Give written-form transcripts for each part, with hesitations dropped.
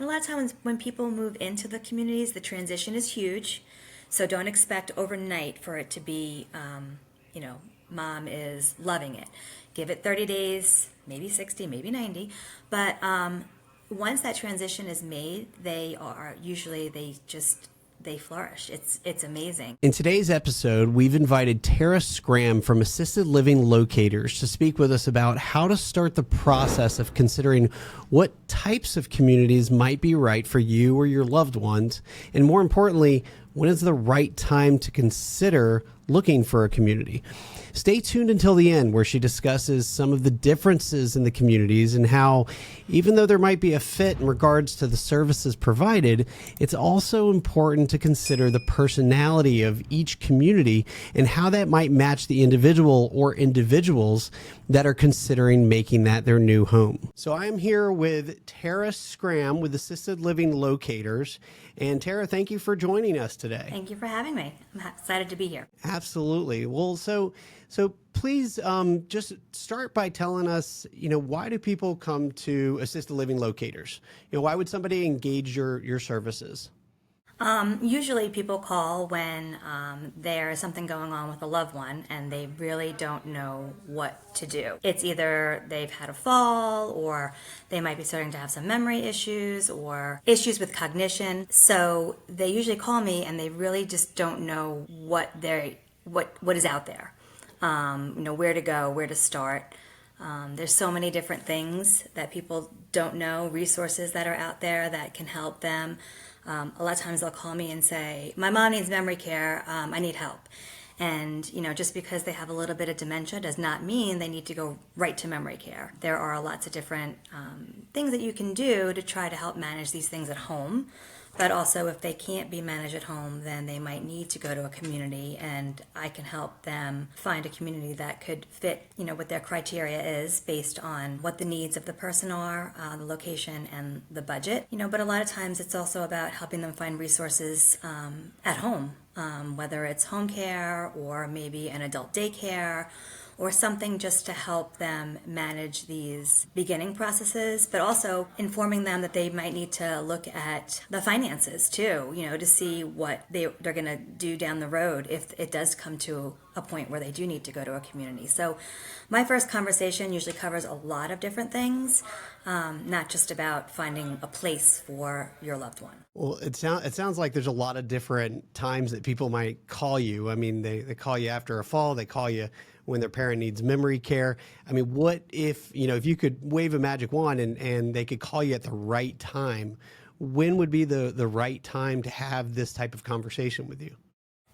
And a lot of times when people move into the communities, the transition is huge. So don't expect overnight for it to be, mom is loving it. Give it 30 days, maybe 60, maybe 90. But once that transition is made, they flourish. It's amazing. In today's episode, we've invited Tara Schramm from Assisted Living Locators to speak with us about how to start the process of considering what types of communities might be right for you or your loved ones, and more importantly, when is the right time to consider looking for a community. Stay tuned until the end, where she discusses some of the differences in the communities and how, even though there might be a fit in regards to the services provided, it's also important to consider the personality of each community and how that might match the individual or individuals that are considering making that their new home. So I am here with Tara Schramm with Assisted Living Locators. And Tara, thank you for joining us today. Thank you for having me. I'm excited to be here. Absolutely. Well, so please just start by telling us, why do people come to Assisted Living Locators? Why would somebody engage your services? Usually people call when there's something going on with a loved one and they really don't know what to do. It's either they've had a fall, or they might be starting to have some memory issues or issues with cognition. So they usually call me and they really just don't know what is out there. Where to go, where to start. There's so many different things that people don't know, resources that are out there that can help them. A lot of times they'll call me and say, my mom needs memory care, I need help. And, just because they have a little bit of dementia does not mean they need to go right to memory care. There are lots of different things that you can do to try to help manage these things at home. But also, if they can't be managed at home, then they might need to go to a community, and I can help them find a community that could fit, what their criteria is based on what the needs of the person are, the location, and the budget. But a lot of times it's also about helping them find resources at home, whether it's home care or maybe an adult daycare, or something just to help them manage these beginning processes, but also informing them that they might need to look at the finances too, to see what they're going to do down the road if it does come to a point where they do need to go to a community. So my first conversation usually covers a lot of different things, not just about finding a place for your loved one. Well, it sounds like there's a lot of different times that people might call you. I mean, they call you after a fall, they call you when their parent needs memory care. I mean, what if you could wave a magic wand and they could call you at the right time, when would be the right time to have this type of conversation with you?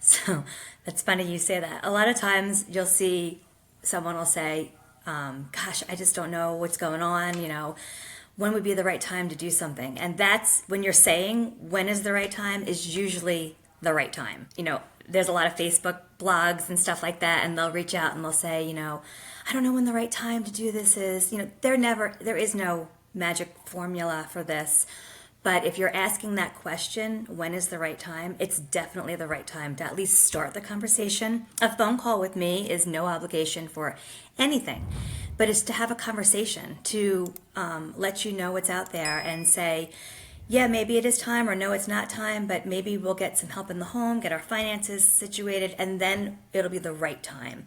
So that's funny you say that. A lot of times you'll see someone will say, gosh, I just don't know what's going on, when would be the right time to do something? And that's when you're saying when is the right time is usually the right time. There's a lot of Facebook blogs and stuff like that, and they'll reach out and they'll say, I don't know when the right time to do this is. There is no magic formula for this. But if you're asking that question, when is the right time? It's definitely the right time to at least start the conversation. A phone call with me is no obligation for anything, but it's to have a conversation, to let you know what's out there and say, yeah, maybe it is time, or no, it's not time, but maybe we'll get some help in the home, get our finances situated, and then it'll be the right time.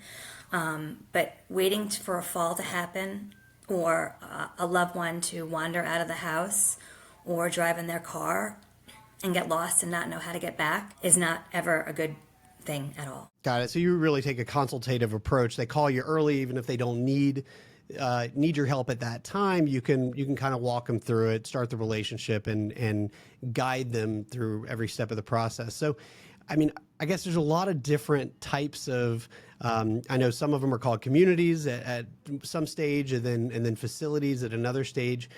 But waiting for a fall to happen, or a loved one to wander out of the house, or drive in their car and get lost and not know how to get back is not ever a good thing at all. Got it. So you really take a consultative approach. They call you early, even if they don't need your help at that time. You can kind of walk them through it, start the relationship, and guide them through every step of the process. So, I mean, I guess there's a lot of different types of. I know some of them are called communities at some stage, and then facilities at another stage.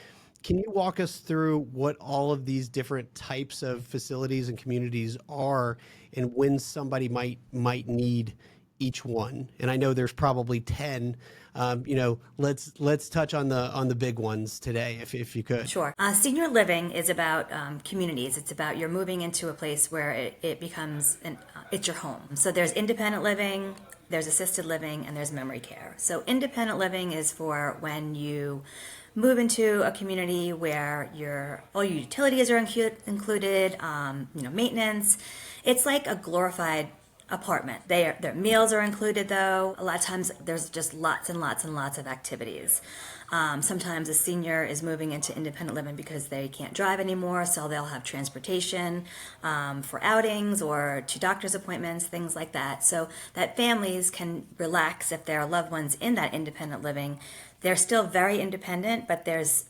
Can you walk us through what all of these different types of facilities and communities are, and when somebody might need each one? And I know there's probably 10. Let's touch on the big ones today, if you could. Sure. Senior living is about communities. It's about you're moving into a place where it becomes it's your home. So there's independent living, there's assisted living, and there's memory care. So independent living is for when you move into a community where all your utilities are included, maintenance. It's like a glorified apartment. Their meals are included though. A lot of times there's just lots and lots and lots of activities. Sometimes a senior is moving into independent living because they can't drive anymore, so they'll have transportation for outings or to doctor's appointments, things like that. So that families can relax if their loved ones in that independent living. They're still very independent, but there's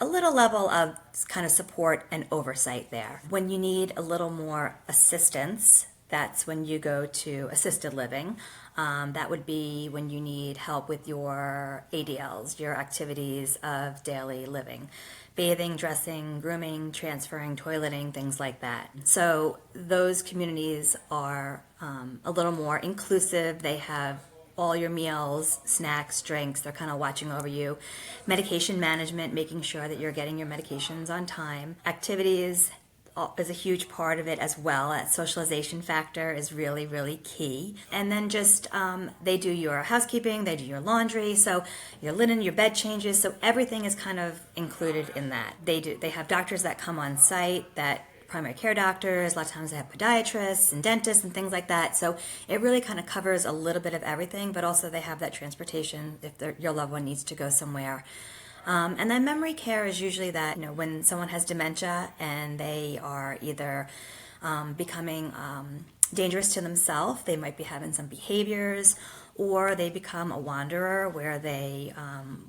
a little level of kind of support and oversight there. When you need a little more assistance, that's when you go to assisted living. That would be when you need help with your ADLs, your activities of daily living, bathing, dressing, grooming, transferring, toileting, things like that. So those communities are a little more inclusive. They have all your meals, snacks, drinks, they're kind of watching over you. Medication management, making sure that you're getting your medications on time. Activities is a huge part of it as well. That socialization factor is really, really key. And then just they do your housekeeping, they do your laundry, so your linen, your bed changes, so everything is kind of included in that. They have doctors that come on site, that primary care doctors, a lot of times they have podiatrists and dentists and things like that. So it really kind of covers a little bit of everything, but also they have that transportation if your loved one needs to go somewhere. And then memory care is usually that, when someone has dementia and they are either becoming dangerous to themselves, they might be having some behaviors, or they become a wanderer where they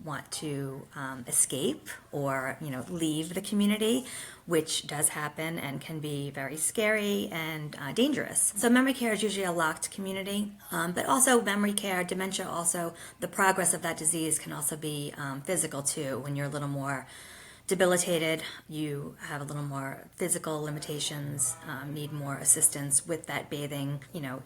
want to escape or leave the community, which does happen and can be very scary and dangerous. So memory care is usually a locked community, but also memory care, dementia, also the progress of that disease can also be physical too. When you're a little more debilitated, you have a little more physical limitations, need more assistance with that bathing,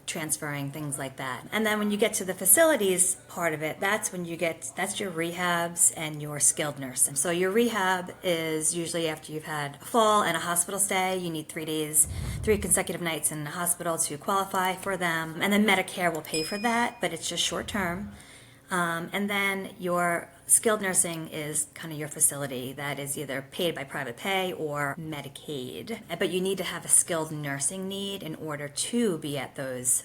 transferring, things like that. And then when you get to the facilities part of it, that's your rehabs and your skilled nursing. So your rehab is usually after you've had a fall and a hospital stay. You need 3 consecutive nights in the hospital to qualify for them. And then Medicare will pay for that, but it's just short term. And then your skilled nursing is kind of your facility that is either paid by private pay or Medicaid. But you need to have a skilled nursing need in order to be at those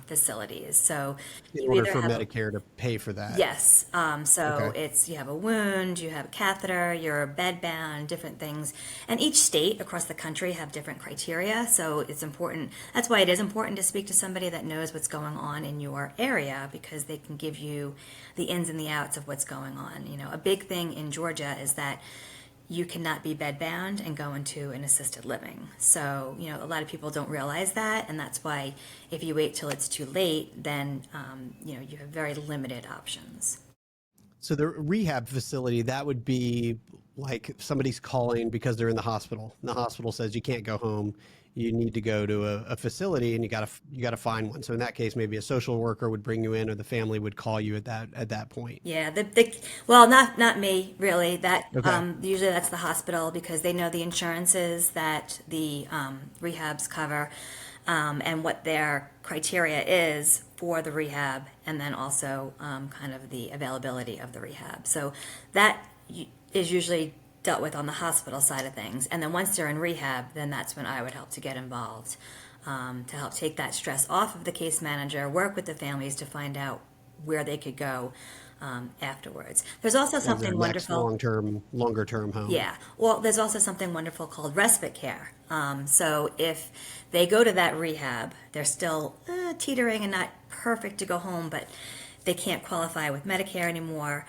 facilities. So In you order either for have Medicare to pay for that. Yes. So Okay. it's you have a wound, you have a catheter, you're bed bound, different things. And each state across the country have different criteria. So it's important. That's why it is important to speak to somebody that knows what's going on in your area, because they can give you the ins and the outs of what's going on. A big thing in Georgia is that you cannot be bedbound and go into an assisted living. So, a lot of people don't realize that, and that's why if you wait till it's too late, then, you have very limited options. So the rehab facility, that would be like somebody's calling because they're in the hospital. And the hospital says you can't go home. You need to go to a facility, and you gotta find one. So in that case, maybe a social worker would bring you in, or the family would call you at that point. Yeah, well, not me really. That Okay. usually that's the hospital because they know the insurances that the rehabs cover, and what their criteria is for the rehab, and then also kind of the availability of the rehab. So that is usually dealt with on the hospital side of things. And then once they're in rehab, then that's when I would help to get involved, to help take that stress off of the case manager, work with the families to find out where they could go afterwards. There's also As their something next wonderful. longer term home. Yeah. Well, there's also something wonderful called respite care. So if they go to that rehab, they're still teetering and not perfect to go home, but they can't qualify with Medicare anymore.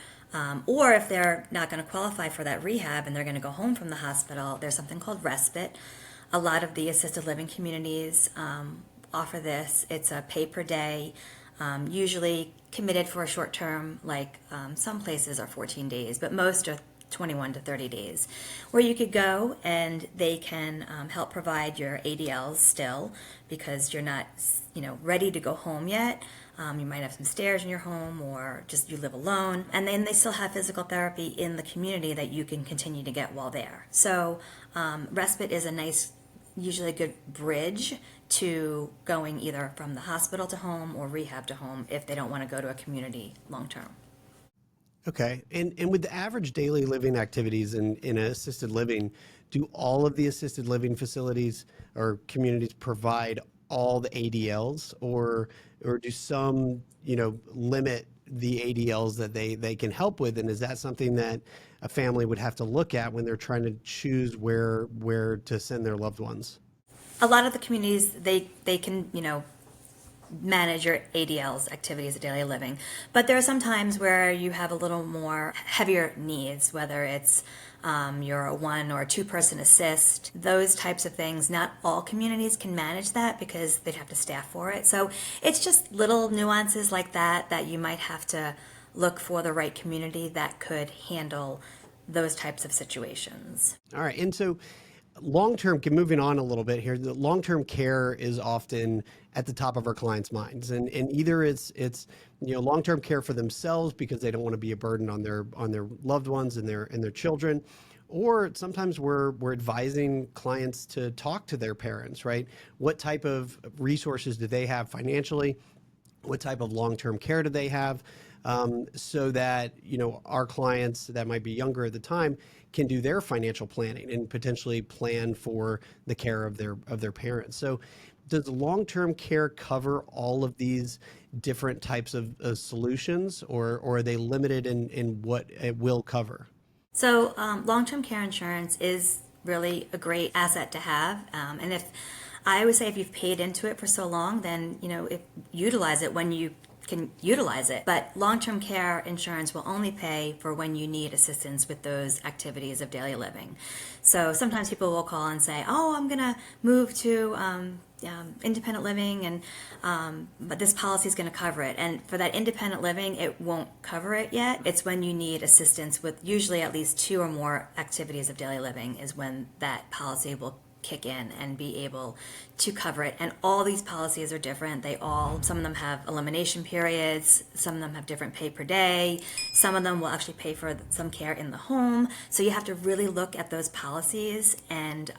Or if they're not going to qualify for that rehab and they're going to go home from the hospital, there's something called respite. A lot of the assisted living communities offer this. It's a pay per day, usually committed for a short term, like some places are 14 days, but most are 21 to 30 days, where you could go and they can help provide your ADLs still because you're not, ready to go home yet. You might have some stairs in your home or just you live alone. And then they still have physical therapy in the community that you can continue to get while there. So respite is a nice, usually a good bridge to going either from the hospital to home or rehab to home if they don't want to go to a community long term. Okay. And with the average daily living activities in assisted living, do all of the assisted living facilities or communities provide all the ADLs, or do some, limit the ADLs that they can help with? And is that something that a family would have to look at when they're trying to choose where to send their loved ones? A lot of the communities, they can, manage your ADLs, activities of daily living. But there are some times where you have a little more heavier needs, whether it's you're a one or two person assist, those types of things. Not all communities can manage that because they'd have to staff for it. So it's just little nuances like that that you might have to look for the right community that could handle those types of situations. All right. And so long term, moving on a little bit here, the long term care is often at the top of our clients' minds. And either it's long term care for themselves because they don't want to be a burden on their loved ones and their children. Or sometimes we're advising clients to talk to their parents, right? What type of resources do they have financially? What type of long-term care do they have, so that our clients that might be younger at the time can do their financial planning and potentially plan for the care of their parents. So does long-term care cover all of these different types of solutions, or are they limited in what it will cover? So, long-term care insurance is really a great asset to have. And if I always say, if you've paid into it for so long, then utilize it when you can utilize it. But long-term care insurance will only pay for when you need assistance with those activities of daily living. So sometimes people will call and say, "Oh, I'm gonna move to independent living, and but this policy is going to cover it." And for that independent living, it won't cover it yet. It's when you need assistance with usually at least two or more activities of daily living is when that policy will kick in and be able to cover it. And all these policies are different. Some of them have elimination periods, some of them have different pay per day, some of them will actually pay for some care in the home. So you have to really look at those policies and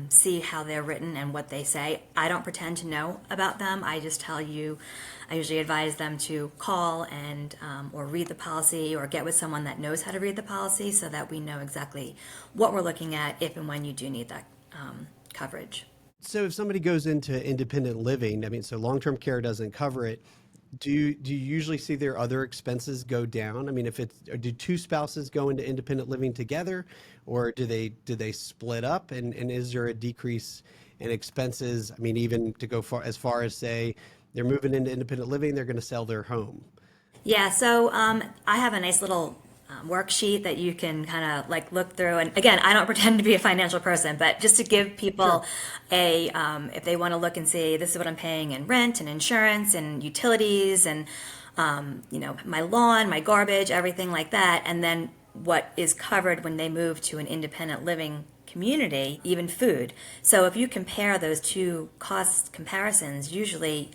see how they're written and what they say. I don't pretend to know about them. I just tell you, I usually advise them to call and or read the policy or get with someone that knows how to read the policy so that we know exactly what we're looking at if and when you do need that coverage. So if somebody goes into independent living, I mean, so long-term care doesn't cover it. Do you usually see their other expenses go down? I mean, if it's do two spouses go into independent living together, or do they split up? And is there a decrease in expenses? I mean, even to go far as say they're moving into independent living, they're going to sell their home. Yeah, so I have a nice little worksheet that you can kind of like look through. And again, I don't pretend to be a financial person, but just to give Sure. people if they want to look and see, this is what I'm paying in rent and insurance and utilities and, my lawn, my garbage, everything like that. And then what is covered when they move to an independent living community, even food. So if you compare those two cost comparisons, usually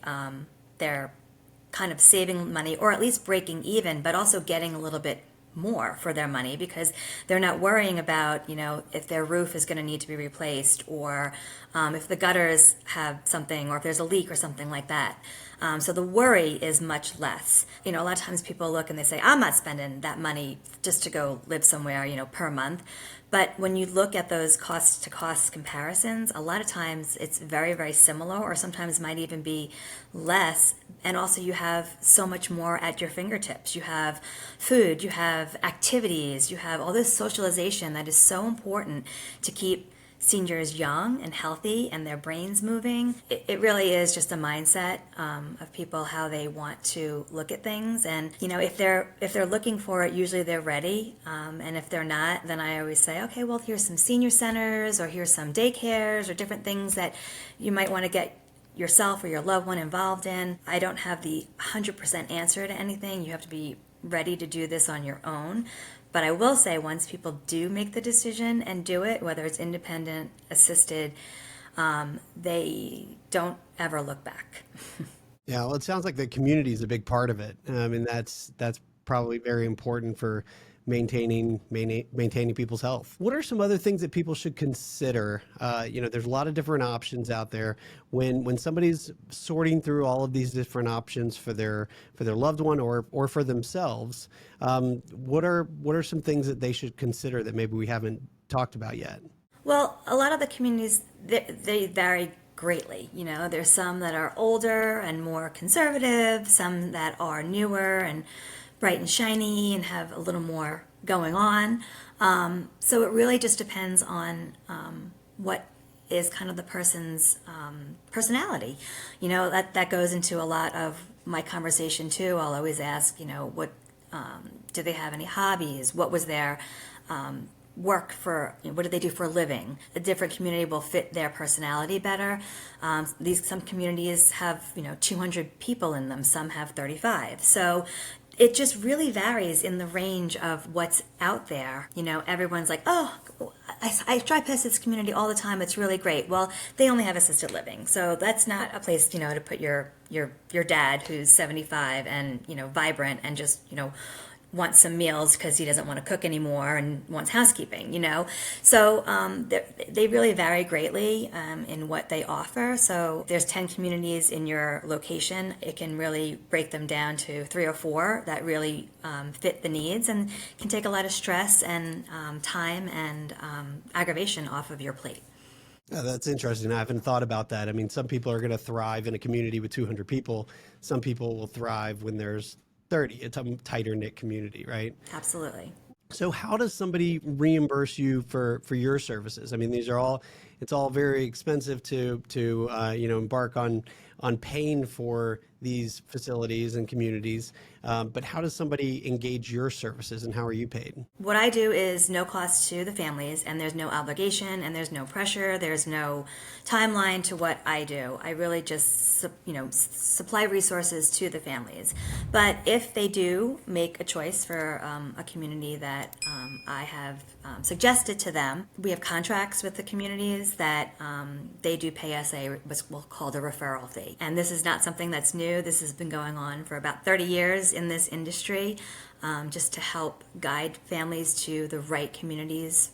they're kind of saving money or at least breaking even, but also getting a little bit more for their money because they're not worrying about, if their roof is going to need to be replaced or if the gutters have something or if there's a leak or something like that. So the worry is much less. A lot of times people look and they say, I'm not spending that money just to go live somewhere, per month. But when you look at those cost to cost comparisons, a lot of times it's very, very similar or sometimes might even be less. And also you have so much more at your fingertips. You have food, you have activities, you have all this socialization that is so important to keep seniors young and healthy and their brains moving. It really is just a mindset of people how they want to look at things. And if they're looking for it, usually they're ready. And if they're not, then I always say, okay, well, here's some senior centers or here's some daycares or different things that you might want to get yourself or your loved one involved in. I don't have the 100% answer to anything. You have to be ready to do this on your own. But I will say, once people do make the decision and do it, whether it's independent, assisted, they don't ever look back. Yeah, well, it sounds like the community is a big part of it. And that's probably very important for maintaining people's health. What are some other things that people should consider? There's a lot of different options out there. When somebody's sorting through all of these different options for their loved one or for themselves, what are some things that they should consider that maybe we haven't talked about yet? Well, a lot of the communities, they vary greatly. There's some that are older and more conservative, some that are newer and bright and shiny and have a little more going on. So it really just depends on what is kind of the person's personality. That goes into a lot of my conversation too. I'll always ask, what do they have any hobbies? What was their work for, what do they do for a living? A different community will fit their personality better. Some communities have 200 people in them, some have 35. So it just really varies in the range of what's out there. Everyone's like, oh, I drive past this community all the time. It's really great. Well, they only have assisted living, so that's not a place to put your dad who's 75 and vibrant and just wants some meals because he doesn't want to cook anymore and wants housekeeping. So they really vary greatly in what they offer. So there's 10 communities in your location. It can really break them down to 3 or 4 that really fit the needs and can take a lot of stress and time and aggravation off of your plate. Yeah, that's interesting. I haven't thought about that. I mean, some people are going to thrive in a community with 200 people. Some people will thrive when there's 30. It's a tighter knit community, right? Absolutely. So how does somebody reimburse you for your services? I mean, it's all very expensive to embark on paying for these facilities and communities. But how does somebody engage your services and how are you paid? What I do is no cost to the families, and there's no obligation, and there's no pressure, there's no timeline to what I do. I really just supply resources to the families. But if they do make a choice for a community that I have suggested to them, we have contracts with the communities that they do pay us what's called a referral fee. And this is not something that's new. This has been going on for about 30 years in this industry, just to help guide families to the right communities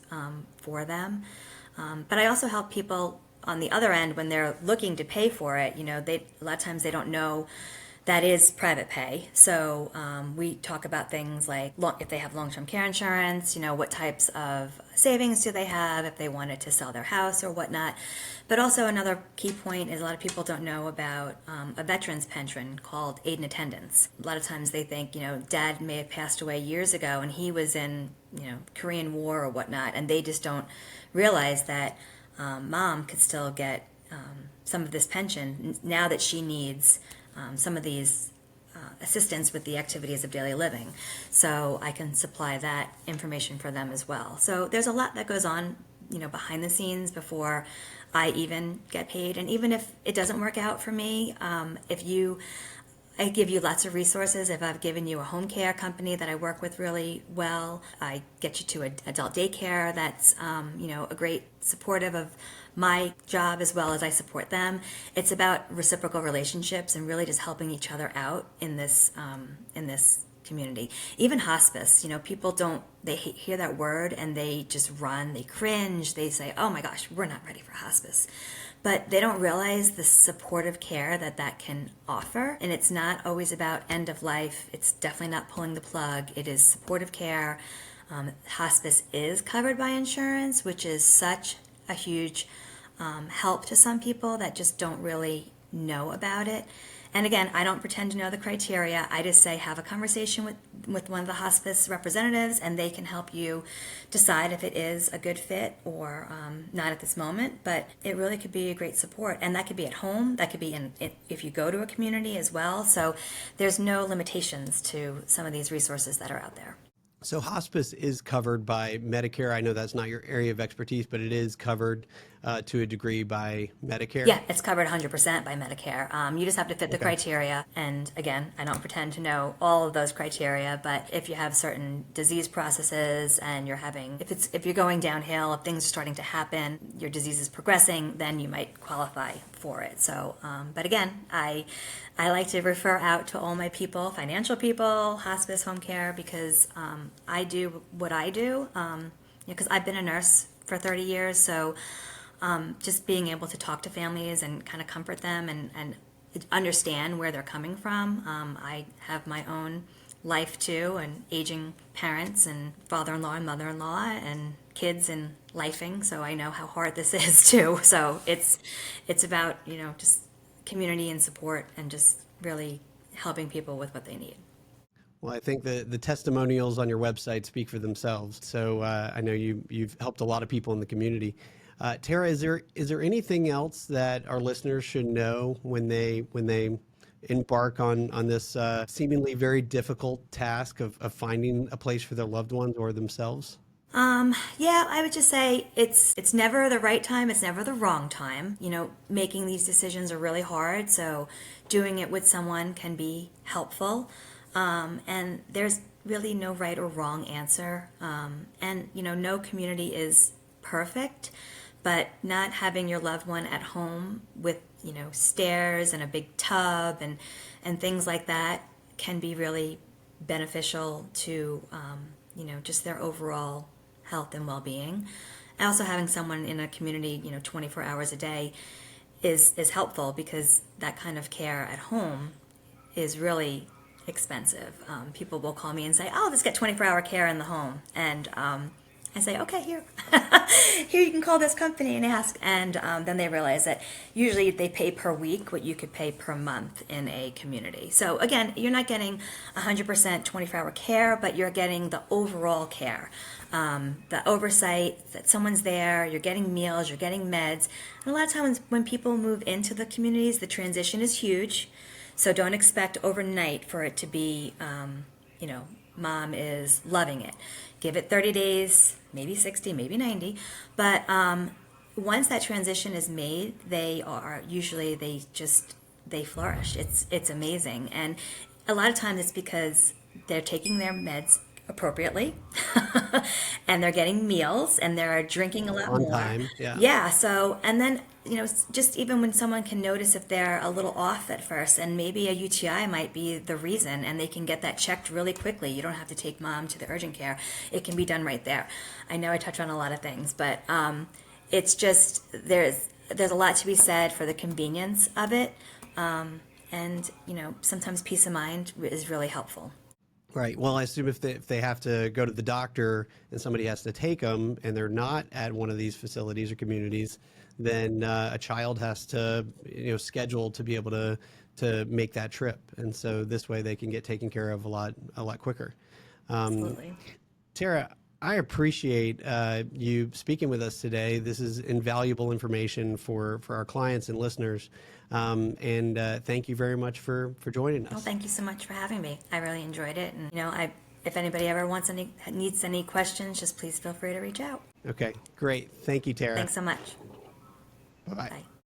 for them. But I also help people on the other end when they're looking to pay for it. A lot of times they don't know that is private pay. So we talk about things like if they have long-term care insurance, what types of savings do they have if they wanted to sell their house or whatnot. But also another key point is a lot of people don't know about a veteran's pension called aid and attendance. A lot of times they think, dad may have passed away years ago and he was in, Korean War or whatnot, and they just don't realize that mom could still get some of this pension now that she needs some of these assistance with the activities of daily living. So I can supply that information for them as well. So there's a lot that goes on, behind the scenes before I even get paid. And even if it doesn't work out for me, I give you lots of resources. If I've given you a home care company that I work with really well, I get you to an adult daycare that's a great supportive of my job as well as I support them. It's about reciprocal relationships and really just helping each other out in this community. Even hospice, people they hear that word and they just run, they cringe, they say, oh my gosh, we're not ready for hospice. But they don't realize the supportive care that can offer. And it's not always about end of life. It's definitely not pulling the plug. It is supportive care. Hospice is covered by insurance, which is such a huge help to some people that just don't really know about it. And again, I don't pretend to know the criteria. I just say have a conversation with one of the hospice representatives and they can help you decide if it is a good fit or not at this moment. But it really could be a great support. And that could be at home. That could be if you go to a community as well. So there's no limitations to some of these resources that are out there. So hospice is covered by Medicare. I know that's not your area of expertise, but it is covered to a degree by Medicare? Yeah, it's covered 100% by Medicare. You just have to fit the Okay. criteria. And again, I don't pretend to know all of those criteria, but if you have certain disease processes and you're having, if you're going downhill, if things are starting to happen, your disease is progressing, then you might qualify for it. So, but again, I like to refer out to all my people, financial people, hospice, home care, because I do what I do. Because I've been a nurse for 30 years, so just being able to talk to families and kind of comfort them and understand where they're coming from. I have my own life too, and aging parents and father-in-law and mother-in-law and kids and lifing, so I know how hard this is too. So it's about, just community and support and just really helping people with what they need. Well, I think the testimonials on your website speak for themselves. So I know you've helped a lot of people in the community. Tara, is there anything else that our listeners should know when they embark on this seemingly very difficult task of finding a place for their loved ones or themselves? Yeah, I would just say it's never the right time, it's never the wrong time. Making these decisions are really hard, so doing it with someone can be helpful. And there's really no right or wrong answer. And no community is perfect, but not having your loved one at home with stairs and a big tub and things like that can be really beneficial to just their overall health and well-being. And also having someone in a community 24 hours a day is helpful, because that kind of care at home is really expensive. People will call me and say, "Oh, let's get 24-hour care in the home," and I say, "Okay, here, here you can call this company and ask." And then they realize that usually they pay per week what you could pay per month in a community. So again, you're not getting 100% 24-hour care, but you're getting the overall care, the oversight that someone's there. You're getting meals, you're getting meds, and a lot of times when people move into the communities, the transition is huge. So don't expect overnight for it to be, mom is loving it. Give it 30 days, maybe 60, maybe 90. But once that transition is made, they flourish. It's amazing. And a lot of times it's because they're taking their meds appropriately and they're getting meals and they're drinking a lot On more. time, yeah. Yeah, so and then just even when someone can notice if they're a little off at first, and maybe a UTI might be the reason, and they can get that checked really quickly. You don't have to take mom to the urgent care. It can be done right there. I know I touch on a lot of things, but it's just there's a lot to be said for the convenience of it. And sometimes peace of mind is really helpful. Right. Well, I assume if they have to go to the doctor and somebody has to take them and they're not at one of these facilities or communities, then a child has to schedule to be able to make that trip, and so this way they can get taken care of a lot quicker. Absolutely. Tara, I appreciate you speaking with us today. This is invaluable information for our clients and listeners. And thank you very much for joining Well, us. thank you so much for having me. I really enjoyed it, and if anybody ever needs any questions, just please feel free to reach out. Okay, great. Thank you, Tara. Thanks so much. Bye-bye. Bye.